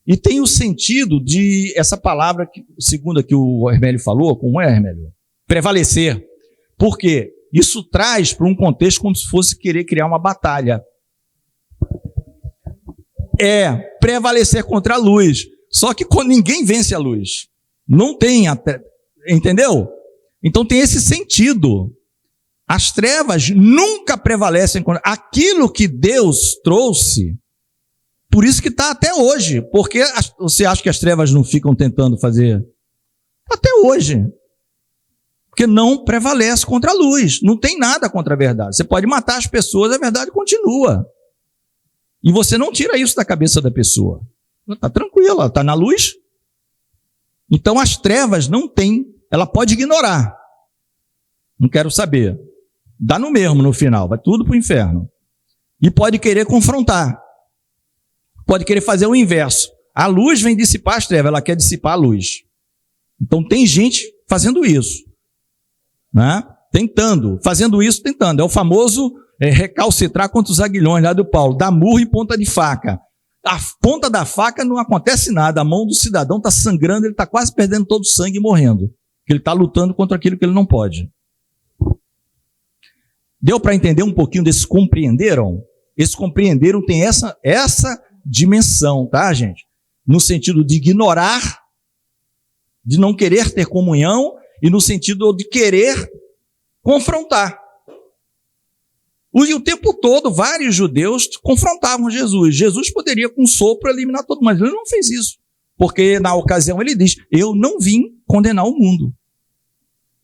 E tem o sentido de, essa palavra, segundo aqui o Hermélio falou, como é, Hermélio? Prevalecer. Por quê? Isso traz para um contexto como se fosse querer criar uma batalha. É prevalecer contra a luz. Só que ninguém vence a luz. Não tem, entendeu? Então tem esse sentido. As trevas nunca prevalecem contra aquilo que Deus trouxe. Por isso que está até hoje. Porque você acha que as trevas não ficam tentando fazer? Até hoje. Porque não prevalece contra a luz. Não tem nada contra a verdade. Você pode matar as pessoas, a verdade continua. E você não tira isso da cabeça da pessoa. Ela está tranquila, ela está na luz. Então as trevas não tem, ela pode ignorar. Não quero saber. Dá no mesmo no final, vai tudo para o inferno. E pode querer confrontar. Pode querer fazer o inverso. A luz vem dissipar as trevas, ela quer dissipar a luz. Então tem gente fazendo isso. Né? Fazendo isso, tentando. É o famoso recalcitrar contra os aguilhões lá do Paulo. Dá murro em ponta de faca. A ponta da faca não acontece nada. A mão do cidadão está sangrando, ele está quase perdendo todo o sangue e morrendo. Ele está lutando contra aquilo que ele não pode. Deu para entender um pouquinho desse compreenderam? Esse compreenderam tem essa dimensão, tá, gente? No sentido de ignorar, de não querer ter comunhão, e no sentido de querer confrontar. E o tempo todo, vários judeus confrontavam Jesus. Jesus poderia, com um sopro, eliminar todo mundo, mas ele não fez isso. Porque, na ocasião, ele diz, eu não vim condenar o mundo.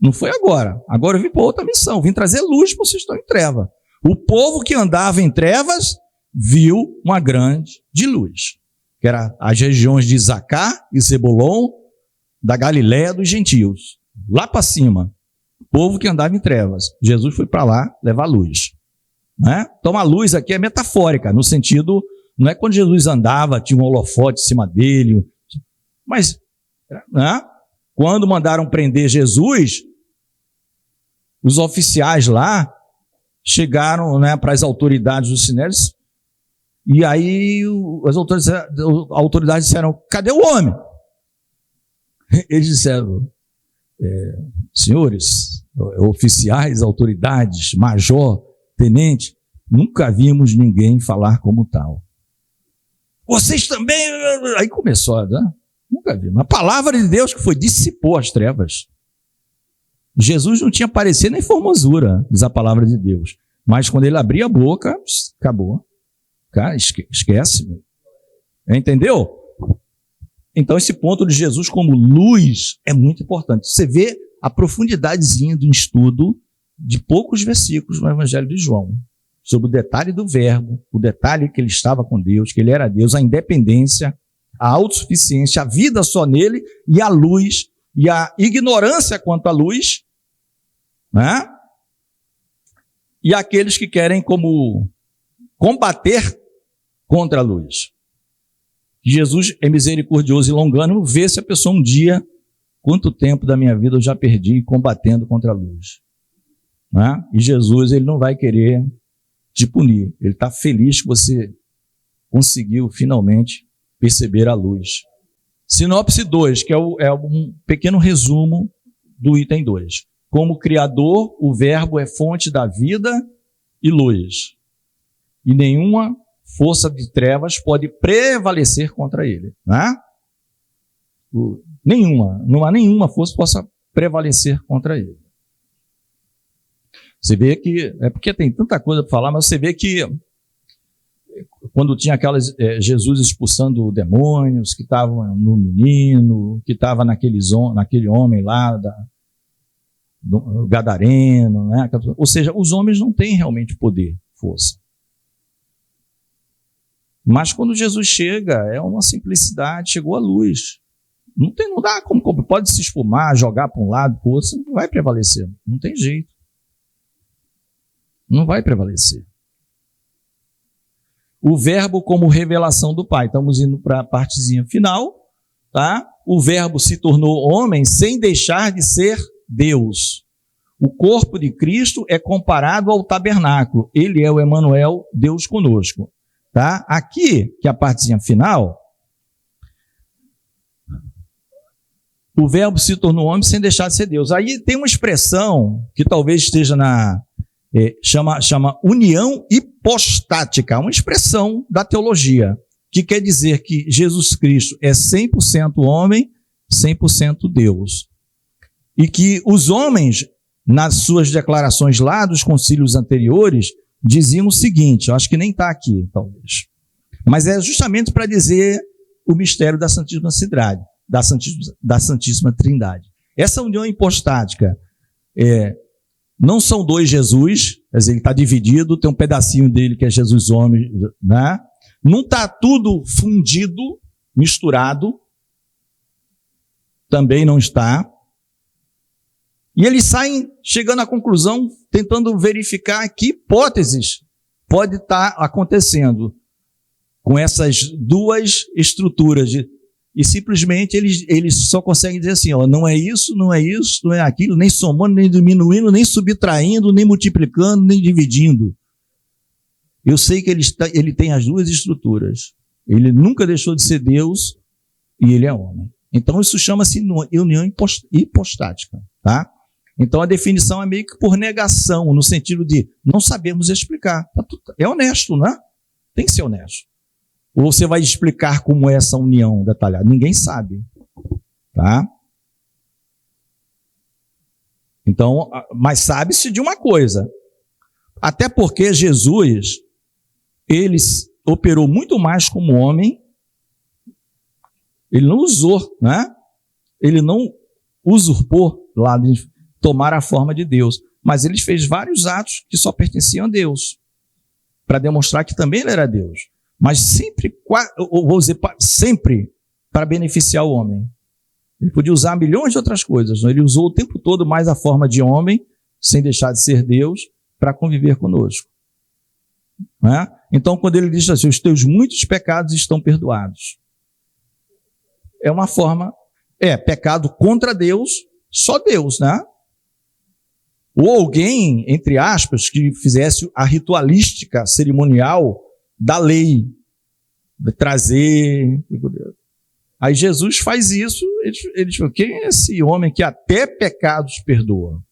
Não foi agora. Agora eu vim para outra missão. Vim trazer luz para vocês que estão em treva. O povo que andava em trevas viu uma grande luz. Que era as regiões de Zacá e Zebulon, da Galiléia dos gentios. Lá para cima. O povo que andava em trevas. Jesus foi para lá levar luz. Né? Então a luz aqui é metafórica, no sentido, não é quando Jesus andava, tinha um holofote em cima dele, mas né? Quando mandaram prender Jesus, os oficiais lá chegaram, né, para as autoridades do Sinédrio, e aí as autoridades disseram, cadê o homem? Eles disseram, senhores, oficiais, autoridades, major, tenente, nunca vimos ninguém falar como tal. Vocês também... Aí começou, né? Nunca vimos. A palavra de Deus que foi, dissipou as trevas. Jesus não tinha parecer nem formosura, diz a palavra de Deus. Mas quando ele abria a boca, acabou. Cara, esquece. Entendeu? Então esse ponto de Jesus como luz é muito importante. Você vê a profundidadezinha do estudo de poucos versículos no Evangelho de João, sobre o detalhe do verbo, o detalhe que ele estava com Deus, que ele era Deus, a independência, a autossuficiência, a vida só nele, e a luz, e a ignorância quanto à luz, né? E aqueles que querem como combater contra a luz. Jesus é misericordioso e longânimo, vê se a pessoa um dia, quanto tempo da minha vida eu já perdi combatendo contra a luz. Né? E Jesus, ele não vai querer te punir. Ele está feliz que você conseguiu finalmente perceber a luz. Sinopse 2, que é um pequeno resumo do item 2. Como Criador, o Verbo é fonte da vida e luz. E nenhuma força de trevas pode prevalecer contra ele. Né? Não há nenhuma força que possa prevalecer contra ele. Você vê que, é porque tem tanta coisa para falar, mas você vê que quando tinha aquelas Jesus expulsando demônios que estavam no menino, que estava naquele homem lá do gadareno, né? Ou seja, os homens não têm realmente poder, força. Mas quando Jesus chega, é uma simplicidade, chegou a luz. Não dá como pode se esfumar, jogar para um lado, para o outro, não vai prevalecer, não tem jeito. Não vai prevalecer. O verbo como revelação do Pai. Estamos indo para a partezinha final, tá? O verbo se tornou homem sem deixar de ser Deus. O corpo de Cristo é comparado ao tabernáculo. Ele é o Emanuel, Deus conosco. Tá? Aqui, que é a partezinha final, o verbo se tornou homem sem deixar de ser Deus. Aí tem uma expressão que talvez esteja chama união hipostática, uma expressão da teologia, que quer dizer que Jesus Cristo é 100% homem, 100% Deus. E que os homens, nas suas declarações lá dos concílios anteriores, diziam o seguinte, eu acho que nem está aqui, talvez, mas é justamente para dizer o mistério da Santíssima Trindade. Essa união hipostática não são dois Jesus, quer dizer, ele está dividido, tem um pedacinho dele que é Jesus homem, né? Não está tudo fundido, misturado, também não está. E eles saem chegando à conclusão, tentando verificar que hipóteses pode estar acontecendo com essas duas estruturas. E simplesmente eles só conseguem dizer assim, ó, não é isso, não é isso, não é aquilo, nem somando, nem diminuindo, nem subtraindo, nem multiplicando, nem dividindo. Eu sei que ele tem as duas estruturas. Ele nunca deixou de ser Deus e ele é homem. Então isso chama-se união hipostática, tá? Então a definição é meio que por negação, no sentido de não sabermos explicar. É honesto, né? Tem que ser honesto. Ou você vai explicar como é essa união detalhada? Ninguém sabe, tá? Então, mas sabe-se de uma coisa. Até porque Jesus, ele operou muito mais como homem. Ele não usou, né? Ele não usurpou lá de tomar a forma de Deus. Mas ele fez vários atos que só pertenciam a Deus, para demonstrar que também ele era Deus. Mas sempre, vou dizer, sempre para beneficiar o homem. Ele podia usar milhões de outras coisas. Ele usou o tempo todo mais a forma de homem, sem deixar de ser Deus, para conviver conosco. Né? Então, quando ele diz assim, os teus muitos pecados estão perdoados. É uma forma, pecado contra Deus, só Deus, né? Ou alguém, entre aspas, que fizesse a ritualística cerimonial da lei, de trazer. Aí Jesus faz isso, ele diz, quem é esse homem que até pecados perdoa?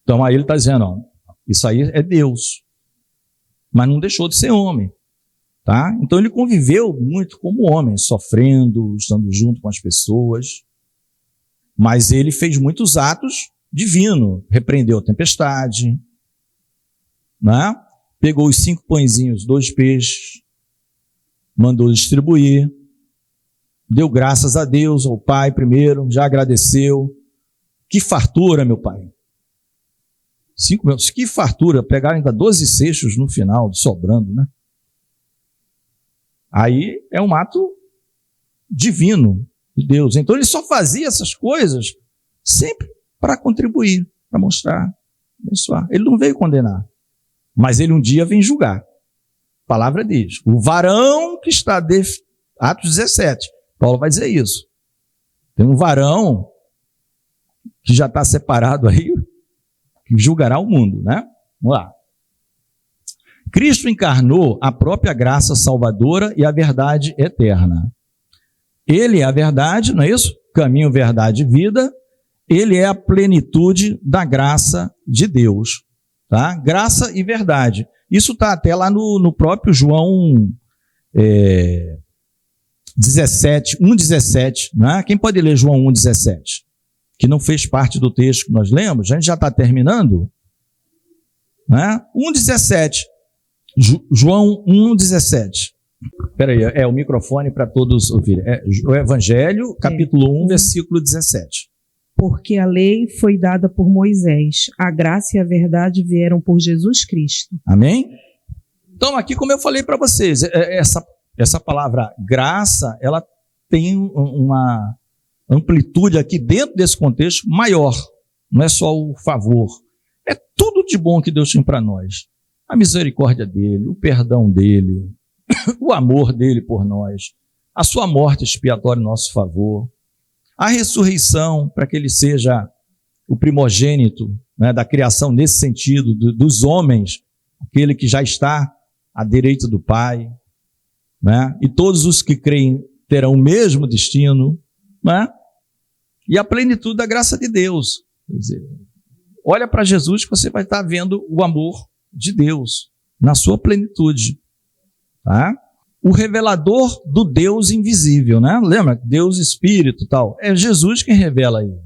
Então aí ele está dizendo, ó, isso aí é Deus, mas não deixou de ser homem, tá? Então ele conviveu muito como homem, sofrendo, estando junto com as pessoas, mas ele fez muitos atos divinos, repreendeu a tempestade, né? Pegou os 5 pãezinhos, 2 peixes, mandou distribuir, deu graças a Deus, ao Pai primeiro, já agradeceu. Que fartura, meu Pai. 5 mil, que fartura, pegaram ainda 12 cestos no final, sobrando, né? Aí é um ato divino de Deus. Então ele só fazia essas coisas sempre para contribuir, para mostrar, abençoar. Ele não veio condenar. Mas ele um dia vem julgar. A palavra diz. O varão que está... Atos 17. Paulo vai dizer isso. Tem um varão que já está separado aí, que julgará o mundo, né? Vamos lá. Cristo encarnou a própria graça salvadora e a verdade eterna. Ele é a verdade, não é isso? Caminho, verdade e vida. Ele é a plenitude da graça de Deus. Tá? Graça e verdade. Isso está até lá no próprio João 1,17. Né? Quem pode ler João 1,17? Que não fez parte do texto que nós lemos. A gente já está terminando. Né? 1,17. João 1,17. Espera aí, é o microfone para todos ouvirem. É o Evangelho, capítulo 1, versículo 17. Porque a lei foi dada por Moisés, a graça e a verdade vieram por Jesus Cristo. Amém? Então, aqui, como eu falei para vocês, essa palavra graça, ela tem uma amplitude aqui dentro desse contexto maior. Não é só o favor. É tudo de bom que Deus tem para nós. A misericórdia dele, o perdão dele, o amor dele por nós, a sua morte expiatória em nosso favor, a ressurreição para que ele seja o primogênito, né, da criação nesse sentido, dos homens, aquele que já está à direita do Pai, né, e todos os que creem terão o mesmo destino, né, e a plenitude da graça de Deus. Quer dizer, olha para Jesus que você vai estar vendo o amor de Deus na sua plenitude. Tá? O revelador do Deus invisível, né? Lembra? Deus Espírito, tal. É Jesus quem revela ele.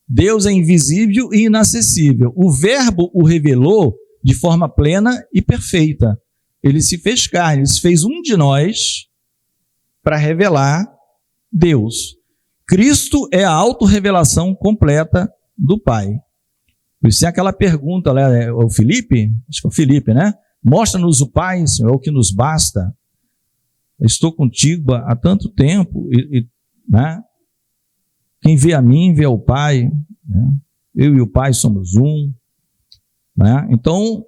Deus é invisível e inacessível. O Verbo o revelou de forma plena e perfeita. Ele se fez carne, ele se fez um de nós para revelar Deus. Cristo é a autorrevelação completa do Pai. Por isso tem aquela pergunta, né? O Filipe, acho que é o Filipe, né? Mostra-nos o Pai, Senhor, é o que nos basta. Eu estou contigo há tanto tempo, né? Quem vê a mim, vê ao Pai, né? Eu e o Pai somos um, né? Então,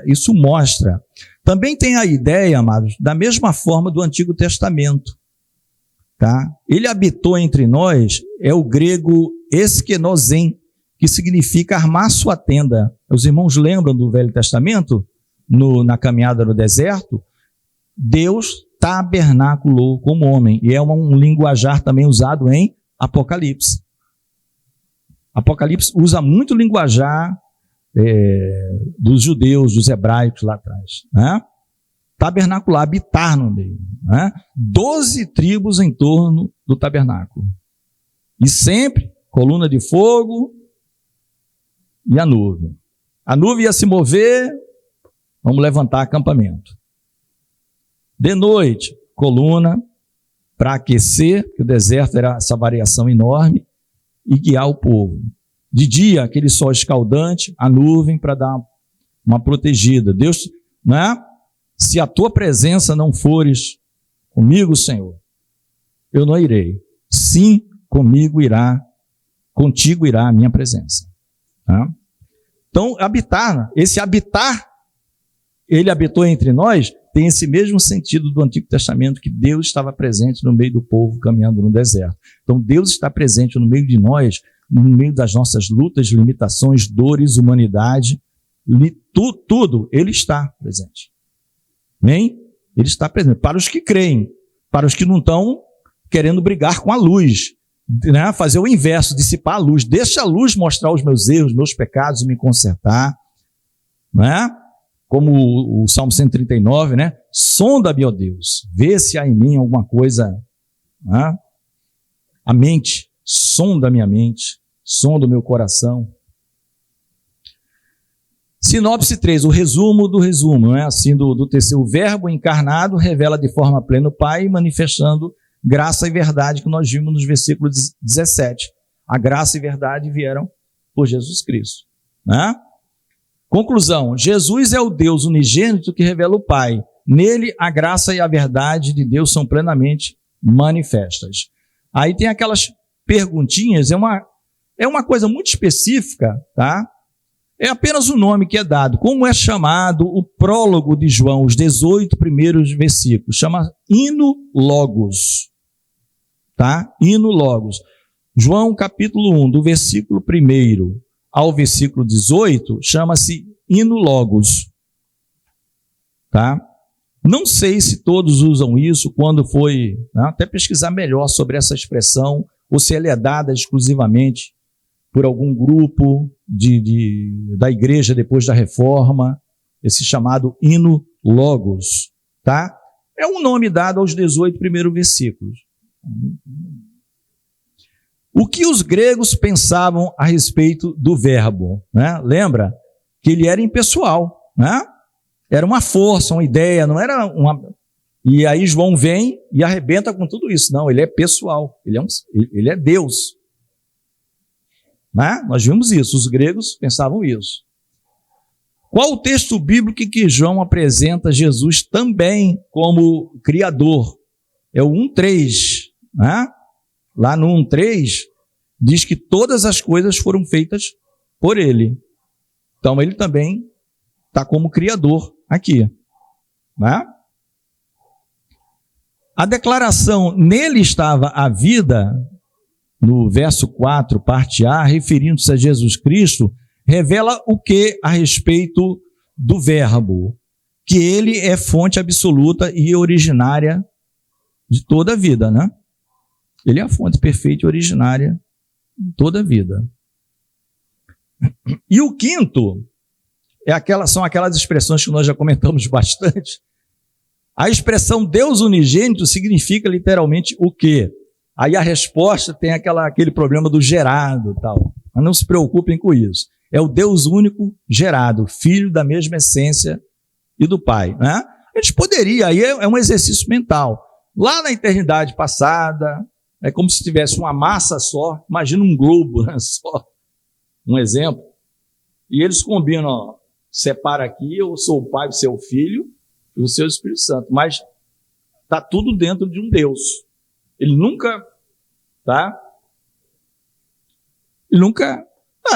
isso mostra. Também tem a ideia, amados, da mesma forma do Antigo Testamento, tá? Ele habitou entre nós, é o grego eskenosen, que significa armar sua tenda. Os irmãos lembram do Velho Testamento? Na caminhada no deserto, Deus tabernaculou como homem, e é um linguajar também usado em Apocalipse. Apocalipse usa muito o linguajar dos judeus, dos hebraicos lá atrás, né? Tabernacular, habitar no meio, né? 12 tribos em torno do tabernáculo, e sempre coluna de fogo e a nuvem. A nuvem ia se mover, vamos levantar acampamento. De noite, coluna para aquecer, que o deserto era essa variação enorme, e guiar o povo. De dia, aquele sol escaldante, a nuvem para dar uma protegida. Deus, né? Se a tua presença não fores comigo, Senhor, eu não irei. Sim, contigo irá a minha presença. Tá? Então, esse habitar, ele habitou entre nós, tem esse mesmo sentido do Antigo Testamento, que Deus estava presente no meio do povo caminhando no deserto. Então, Deus está presente no meio de nós, no meio das nossas lutas, limitações, dores, humanidade, tudo, Ele está presente. Amém? Ele está presente. Para os que creem, para os que não estão querendo brigar com a luz, né? Fazer o inverso, dissipar a luz. Deixa a luz mostrar os meus erros, meus pecados e me consertar, né? Como o Salmo 139, né? Sonda-me, ó Deus, vê se há em mim alguma coisa, né? A mente, sonda a minha mente, sonda o meu coração. Sinopse 3, o resumo do resumo, né? Assim, do terceiro, o verbo encarnado revela de forma plena o Pai, manifestando graça e verdade, que nós vimos nos versículos 17. A graça e verdade vieram por Jesus Cristo, né? Conclusão, Jesus é o Deus unigênito que revela o Pai. Nele, a graça e a verdade de Deus são plenamente manifestas. Aí tem aquelas perguntinhas, é uma coisa muito específica, tá? É apenas o nome que é dado. Como é chamado o prólogo de João, os 18 primeiros versículos? Chama Hino Logos, tá? Hino Logos. João capítulo 1, do versículo 1 ao versículo 18, chama-se Hino Logos, tá? Não sei se todos usam isso, quando foi, né, até pesquisar melhor sobre essa expressão, ou se ela é dada exclusivamente por algum grupo da igreja depois da reforma, esse chamado Hino Logos, tá? É um nome dado aos 18 primeiros versículos. O que os gregos pensavam a respeito do verbo, né? Lembra que ele era impessoal, né? Era uma força, uma ideia, não era uma... E aí João vem e arrebenta com tudo isso. Não, ele é pessoal, ele é Deus. Né? Nós vimos isso, os gregos pensavam isso. Qual o texto bíblico que João apresenta Jesus também como Criador? É o 1:3. Né? Lá no 1:3 diz que todas as coisas foram feitas por ele. Então ele também está como Criador aqui. Né? A declaração, nele estava a vida, no verso 4, parte A, referindo-se a Jesus Cristo, revela o que a respeito do verbo? Que ele é fonte absoluta e originária de toda a vida, né? Ele é a fonte perfeita e originária de toda a vida. E o quinto, são aquelas expressões que nós já comentamos bastante. A expressão Deus unigênito significa literalmente o quê? Aí a resposta tem aquele problema do gerado e tal. Mas não se preocupem com isso. É o Deus único gerado, filho da mesma essência e do Pai. Né? A gente poderia, aí é um exercício mental. Lá na eternidade passada, é como se tivesse uma massa só, imagina um globo, né, só. Um exemplo. E eles combinam, ó, separa aqui, eu sou o Pai, você é o Filho, e o seu Espírito Santo, mas está tudo dentro de um Deus. Ele nunca, tá? Ele nunca,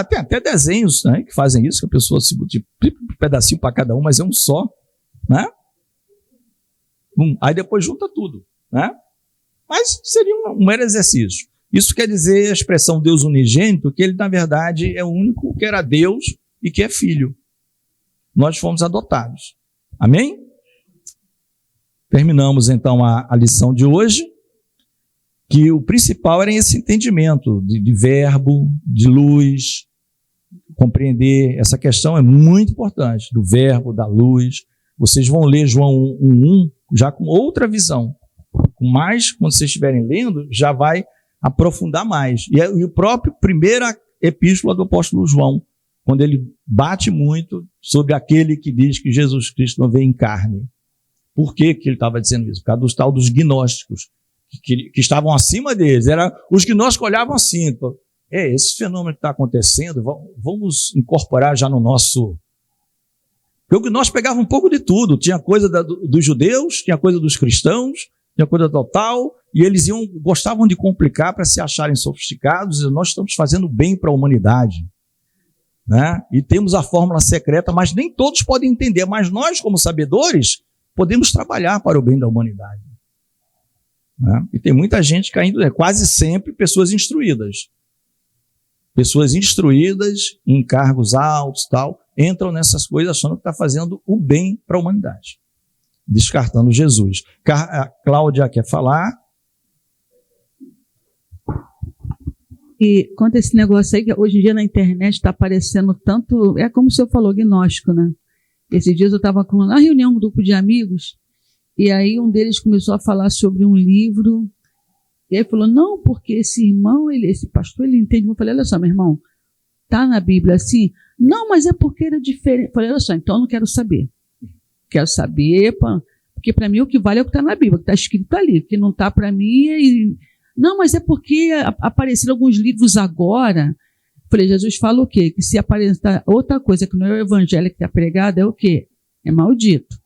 tem até desenhos, né, que fazem isso, que a pessoa se multiplica um pedacinho para cada um, mas é um só, né? Aí depois junta tudo, né? Mas seria um mero exercício. Isso quer dizer a expressão Deus unigênito, que ele na verdade é o único que era Deus e que é filho. Nós fomos adotados. Amém? Terminamos então a lição de hoje, que o principal era esse entendimento de verbo, de luz, compreender essa questão é muito importante, do verbo, da luz. Vocês vão ler João 1:1 já com outra visão. Mas, quando vocês estiverem lendo, já vai aprofundar mais. E o próprio primeira epístola do apóstolo João, quando ele bate muito sobre aquele que diz que Jesus Cristo não veio em carne. Por que ele estava dizendo isso? Por causa dos tal dos gnósticos, que estavam acima deles. Era os gnósticos olhavam assim, esse fenômeno que está acontecendo, vamos incorporar já no nosso... Porque o gnóstico pegava um pouco de tudo, tinha coisa dos judeus, tinha coisa dos cristãos, tinha coisa total, e eles gostavam de complicar para se acharem sofisticados, e nós estamos fazendo bem para a humanidade. Né? E temos a fórmula secreta, mas nem todos podem entender, mas nós, como sabedores, podemos trabalhar para o bem da humanidade. Né? E tem muita gente caindo, quase sempre pessoas instruídas. Pessoas instruídas em cargos altos, tal, entram nessas coisas achando que está fazendo o bem para a humanidade, descartando Jesus. A Cláudia quer falar? E quanto a esse negócio aí, que hoje em dia na internet está aparecendo tanto, é como o senhor falou, gnóstico, né? Esses dias eu estava na reunião, um grupo de amigos, e aí um deles começou a falar sobre um livro, e aí falou, não, porque esse irmão, esse pastor, ele entende. Eu falei, olha só, meu irmão, tá na Bíblia assim? Não, mas é porque era diferente. Eu falei, olha só, então eu não quero saber. Quero saber, porque para mim o que vale é o que está na Bíblia, o que está escrito ali, o que não está para mim... Não, mas é porque apareceram alguns livros agora. Falei, Jesus fala o quê? Que se aparecer outra coisa que não é o evangelho que está pregado, é o quê? É maldito.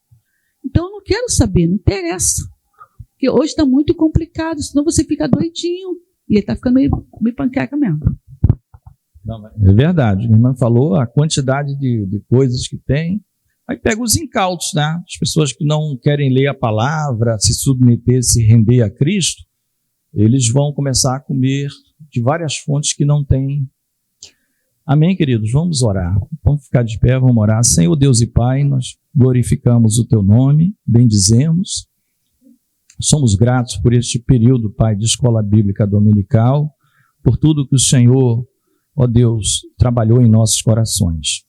Então eu não quero saber, não interessa. Porque hoje está muito complicado, senão você fica doidinho. E ele está ficando meio panqueca mesmo. Não, é verdade, a irmã falou a quantidade de coisas que tem. Aí pega os incautos, né? As pessoas que não querem ler a palavra, se submeter, se render a Cristo, eles vão começar a comer de várias fontes que não têm. Amém, queridos? Vamos orar. Vamos ficar de pé, vamos orar. Senhor Deus e Pai, nós glorificamos o Teu nome, bendizemos. Somos gratos por este período, Pai, de escola bíblica dominical, por tudo que o Senhor, ó Deus, trabalhou em nossos corações.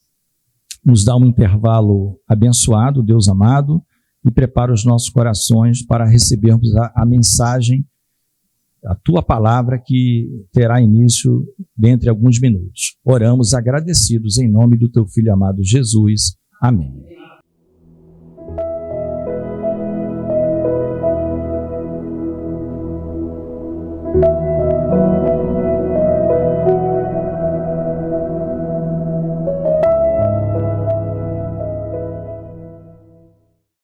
Nos dá um intervalo abençoado, Deus amado, e prepara os nossos corações para recebermos a mensagem, a Tua palavra que terá início dentro de alguns minutos. Oramos agradecidos em nome do Teu Filho amado Jesus. Amém.